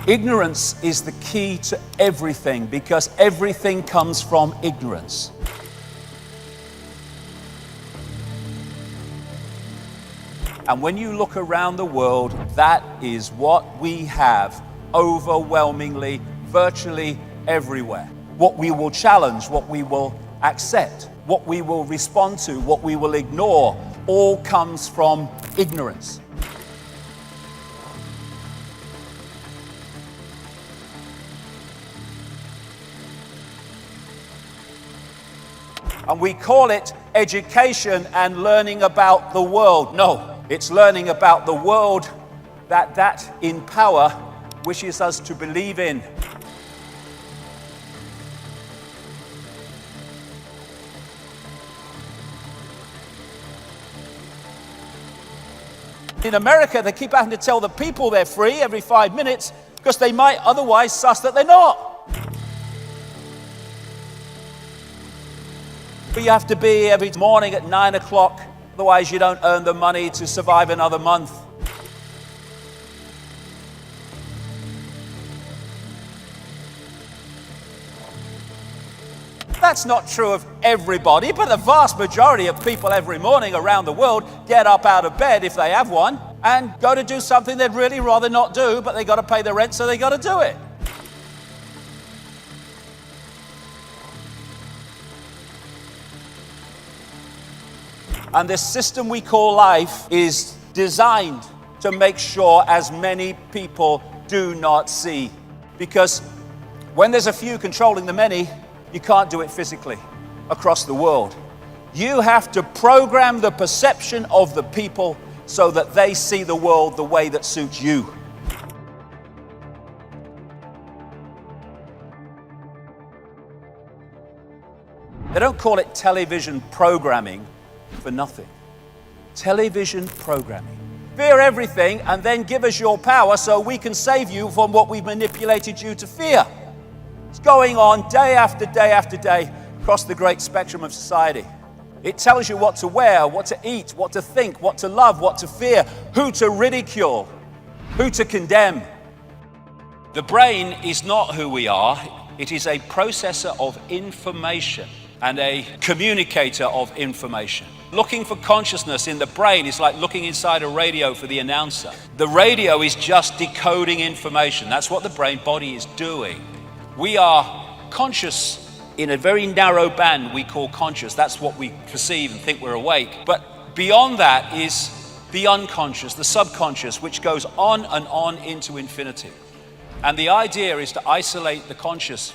Ignorance is the key to everything because everything comes from ignorance. And when you look around the world, that is what we have overwhelmingly, virtually everywhere. What we will challenge, what we will accept, what we will respond to, what we will ignore, all comes from ignorance. And we call it education and learning about the world. No, it's learning about the world that in power wishes us to believe in. In America, they keep having to tell the people they're free every 5 minutes because they might otherwise suss that they're not. But you have to be every morning at 9 o'clock, otherwise you don't earn the money to survive another month. That's not true of everybody, but the vast majority of people every morning around the world get up out of bed, if they have one, and go to do something they'd really rather not do, but they got to pay the rent, so they got to do it. And this system we call life is designed to make sure as many people do not see. Because when there's a few controlling the many, you can't do it physically across the world. You have to program the perception of the people so that they see the world the way that suits you. They don't call it television programming for nothing. Television programming. Fear everything and then give us your power so we can save you from what we've manipulated you to fear. It's going on day after day after day across the great spectrum of society. It tells you what to wear, what to eat, what to think, what to love, what to fear, who to ridicule, who to condemn. The brain is not who we are. It is a processor of information and a communicator of information. Looking for consciousness in the brain is like looking inside a radio for the announcer. The radio is just decoding information. That's what the brain body is doing. We are conscious in a very narrow band we call conscious. That's what we perceive and think we're awake. But beyond that is the unconscious, the subconscious, which goes on and on into infinity. And the idea is to isolate the conscious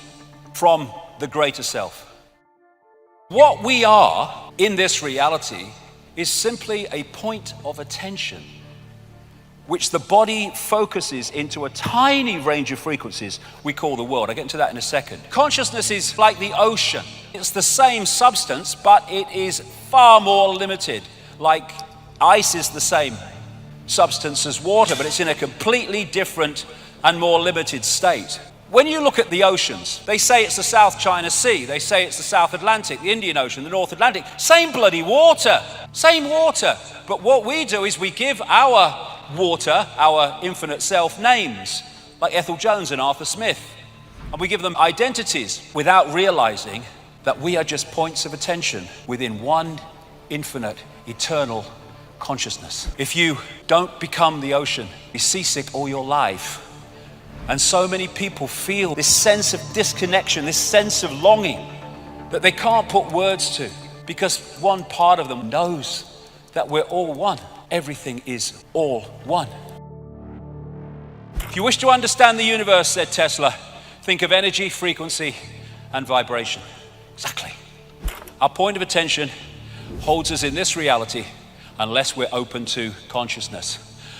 from the greater self. What we are in this reality is simply a point of attention which the body focuses into a tiny range of frequencies we call the world. I'll get into that in a second. Consciousness is like the ocean. It's the same substance, but it is far more limited. Like ice is the same substance as water, but it's in a completely different and more limited state. When you look at the oceans, they say it's the South China Sea, they say it's the South Atlantic, the Indian Ocean, the North Atlantic. Same bloody water, same water. But what we do is we give our water, our infinite self, names, like Ethel Jones and Arthur Smith. And we give them identities without realizing that we are just points of attention within one infinite, eternal consciousness. If you don't become the ocean, you're seasick all your life. And so many people feel this sense of disconnection, this sense of longing that they can't put words to, because one part of them knows that we're all one. Everything is all one. If you wish to understand the universe, said Tesla, think of energy, frequency, and vibration. Exactly. Our point of attention holds us in this reality unless we're open to consciousness.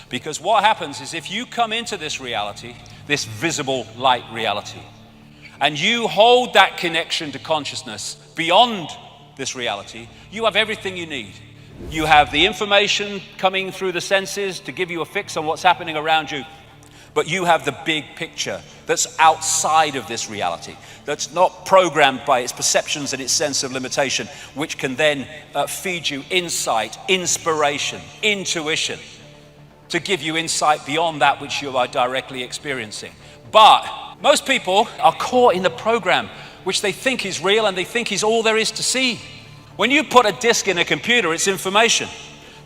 Because what happens is if you come into this reality, this visible light reality, and you hold that connection to consciousness beyond this reality, you have everything you need. You have the information coming through the senses to give you a fix on what's happening around you, but you have the big picture that's outside of this reality, that's not programmed by its perceptions and its sense of limitation, which can then feed you insight, inspiration, intuition, to give you insight beyond that which you are directly experiencing. But most people are caught in the program, which they think is real and they think is all there is to see. When you put a disk in a computer, it's information.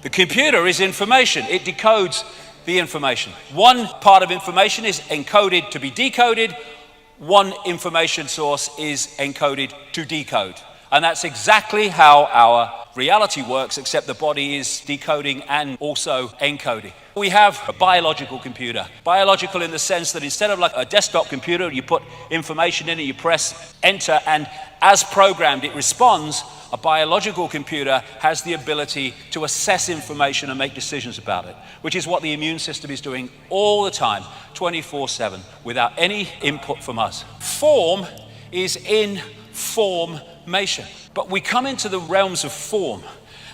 The computer is information. It decodes the information. One part of information is encoded to be decoded. One information source is encoded to decode. And that's exactly how our reality works, except the body is decoding and also encoding. We have a biological computer. Biological in the sense that instead of like a desktop computer, you put information in it, you press enter, and as programmed, it responds. A biological computer has the ability to assess information and make decisions about it, which is what the immune system is doing all the time, 24/7, without any input from us. Form is in formation. But we come into the realms of form,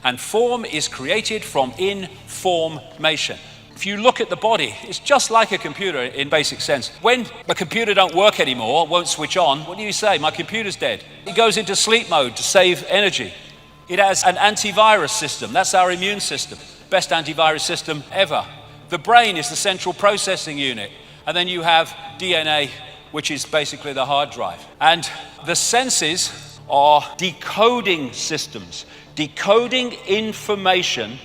and form is created from information. If you look at the body, it's just like a computer in basic sense. When a computer don't work anymore, won't switch on, what do you say? My computer's dead. It goes into sleep mode to save energy. It has an antivirus system. That's our immune system. Best antivirus system ever. The brain is the central processing unit. And then you have DNA, which is basically the hard drive. And the senses are decoding systems, decoding information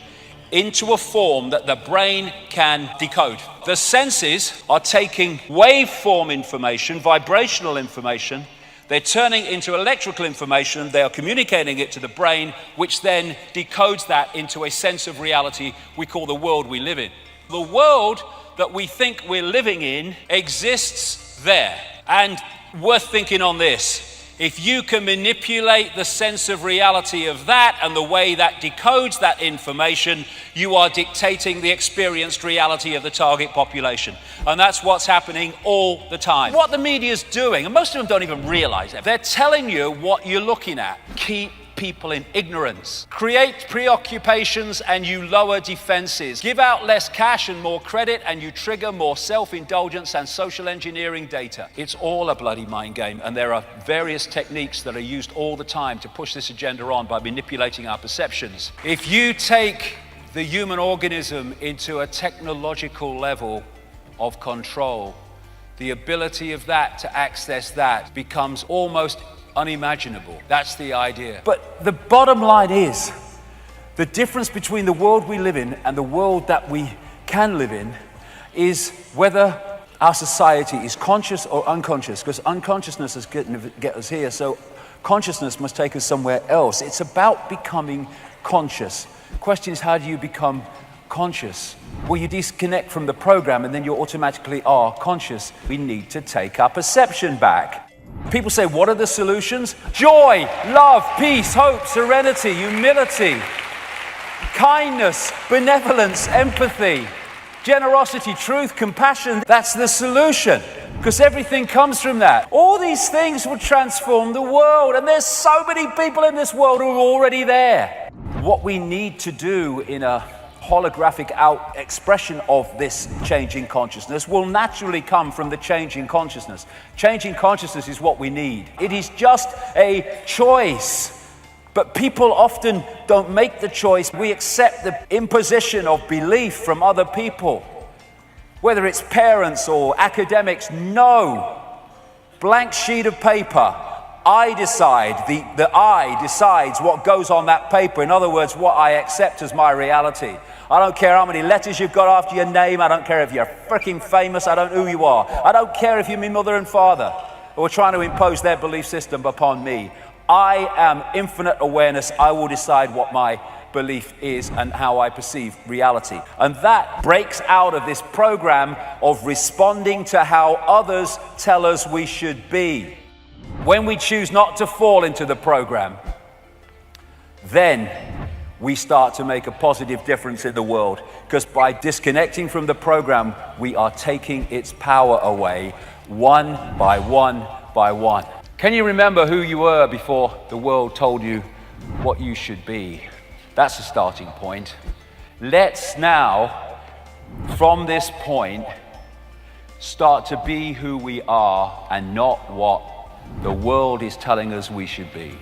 into a form that the brain can decode. The senses are taking waveform information, vibrational information, they're turning into electrical information, they are communicating it to the brain, which then decodes that into a sense of reality we call the world we live in. The world that we think we're living in exists there. And worth thinking on this. If you can manipulate the sense of reality of that and the way that decodes that information, you are dictating the experienced reality of the target population. And that's what's happening all the time. What the media's doing, and most of them don't even realize it, they're telling you what you're looking at. Keep people in ignorance. Create preoccupations and you lower defenses. Give out less cash and more credit and you trigger more self-indulgence and social engineering data. It's all a bloody mind game, and there are various techniques that are used all the time to push this agenda on by manipulating our perceptions. If you take the human organism into a technological level of control, the ability of that to access that becomes almost unimaginable. That's the idea. But the bottom line is, the difference between the world we live in and the world that we can live in is whether our society is conscious or unconscious, because unconsciousness is going to get us here, so consciousness must take us somewhere else. It's about becoming conscious. The question is, how do you become conscious? Well, you disconnect from the program and then you automatically are conscious. We need to take our perception back. People say, what are the solutions? Joy, love, peace, hope, serenity, humility, kindness, benevolence, empathy, generosity, truth, compassion. That's the solution, because everything comes from that. All these things will transform the world, and there's so many people in this world who are already there. What we need to do in a holographic out expression of this changing consciousness will naturally come from the changing consciousness. Changing consciousness is what we need. It is just a choice. But people often don't make the choice. We accept the imposition of belief from other people, whether it's parents or academics. No. Blank sheet of paper. I decide, the I decides what goes on that paper. In other words, what I accept as my reality. I don't care how many letters you've got after your name. I don't care if you're freaking famous. I don't know who you are. I don't care if you're my mother and father who are trying to impose their belief system upon me. I am infinite awareness. I will decide what my belief is and how I perceive reality. And that breaks out of this program of responding to how others tell us we should be. When we choose not to fall into the program, then we start to make a positive difference in the world, because by disconnecting from the program, we are taking its power away, one by one by one. Can you remember who you were before the world told you what you should be? That's a starting point. Let's now, from this point, start to be who we are and not what the world is telling us we should be.